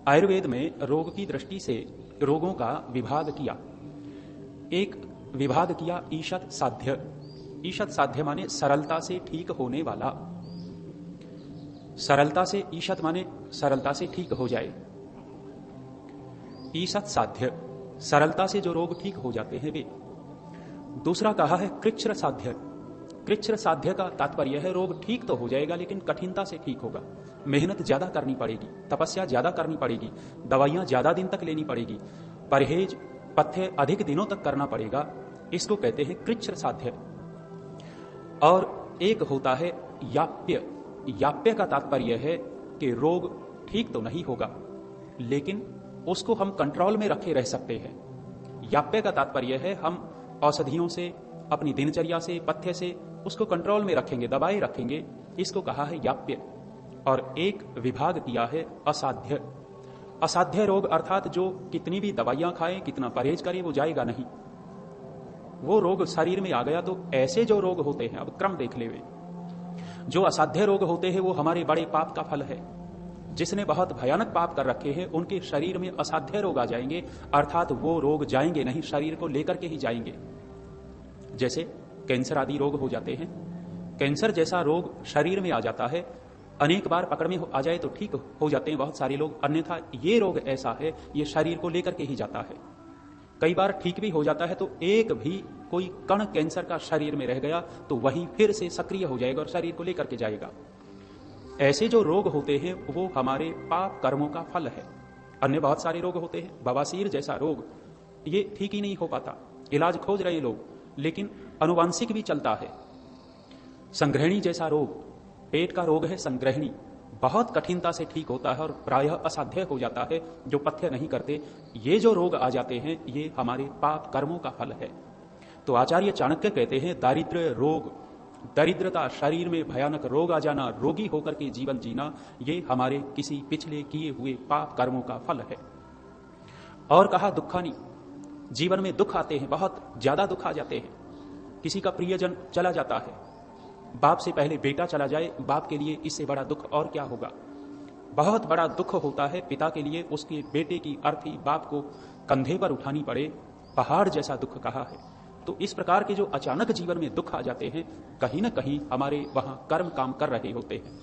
आयुर्वेद में रोग की दृष्टि से रोगों का विभाग किया। एक विभाग किया ईषत साध्य। ईषत साध्य माने सरलता से ठीक होने वाला। सरलता से, ईषत माने सरलता से ठीक हो जाए। ईषत साध्य, सरलता से जो रोग ठीक हो जाते हैं वे। दूसरा कहा है कृच्छ्र साध्य। कृच्छ्र साध्य का तात्पर्य है रोग ठीक तो हो जाएगा लेकिन कठिनता से ठीक होगा। मेहनत ज्यादा करनी पड़ेगी, तपस्या ज्यादा करनी पड़ेगी, दवाइयां ज्यादा दिन तक लेनी पड़ेगी, परहेज पथ्य अधिक दिनों तक करना पड़ेगा। इसको कहते हैं कृच्छ्र साध्य। और एक होता है याप्य। याप्य का तात्पर्य है कि रोग ठीक तो नहीं होगा लेकिन उसको हम कंट्रोल में रखे रह सकते हैं। याप्य का तात्पर्य है हम औषधियों से, अपनी दिनचर्या से, पथ्य से उसको कंट्रोल में रखेंगे, दबाए रखेंगे। इसको कहा है याप्य। और एक विभाग किया है असाध्य। असाध्य रोग अर्थात जो कितनी भी दवाइयां खाएं, कितना परहेज करें, वो जाएगा नहीं। वो रोग शरीर में आ गया तो ऐसे जो रोग होते हैं, अब क्रम देख ले, जो असाध्य रोग होते हैं वो हमारे बड़े पाप का फल है। जिसने बहुत भयानक पाप कर रखे हैं उनके शरीर में असाध्य रोग आ जाएंगे, अर्थात वो रोग जाएंगे नहीं, शरीर को लेकर के ही जाएंगे। जैसे कैंसर आदि रोग हो जाते हैं। कैंसर जैसा रोग शरीर में आ जाता है, अनेक बार पकड़ में आ जाए तो ठीक हो जाते हैं बहुत सारे लोग, अन्यथा ये रोग ऐसा है ये शरीर को लेकर के ही जाता है। कई बार ठीक भी हो जाता है तो एक भी कोई कण कैंसर का शरीर में रह गया तो वही फिर से सक्रिय हो जाएगा और शरीर को लेकर के जाएगा। ऐसे जो रोग होते हैं वो हमारे पाप कर्मों का फल है। अन्य बहुत सारे रोग होते हैं, बवासीर जैसा रोग ये ठीक ही नहीं हो पाता, इलाज खोज रहे लोग लेकिन अनुवांशिक भी चलता है। संग्रहणी जैसा रोग, पेट का रोग है संग्रहणी, बहुत कठिनता से ठीक होता है और प्रायः असाध्य हो जाता है जो पथ्य नहीं करते। ये जो रोग आ जाते हैं ये हमारे पाप कर्मों का फल है। तो आचार्य चाणक्य कहते हैं दारिद्र्य रोग, दरिद्रता, शरीर में भयानक रोग आ जाना, रोगी होकर के जीवन जीना, ये हमारे किसी पिछले किए हुए पाप कर्मों का फल है। और कहा दुखानी, जीवन में दुख आते हैं, बहुत ज्यादा दुख आ जाते हैं। किसी का प्रियजन चला जाता है, बाप से पहले बेटा चला जाए, बाप के लिए इससे बड़ा दुख और क्या होगा। बहुत बड़ा दुख होता है पिता के लिए, उसके बेटे की अर्थी बाप को कंधे पर उठानी पड़े, पहाड़ जैसा दुख कहा है। तो इस प्रकार के जो अचानक जीवन में दुख आ जाते हैं, कहीं ना कहीं हमारे वहां कर्म काम कर रहे होते हैं।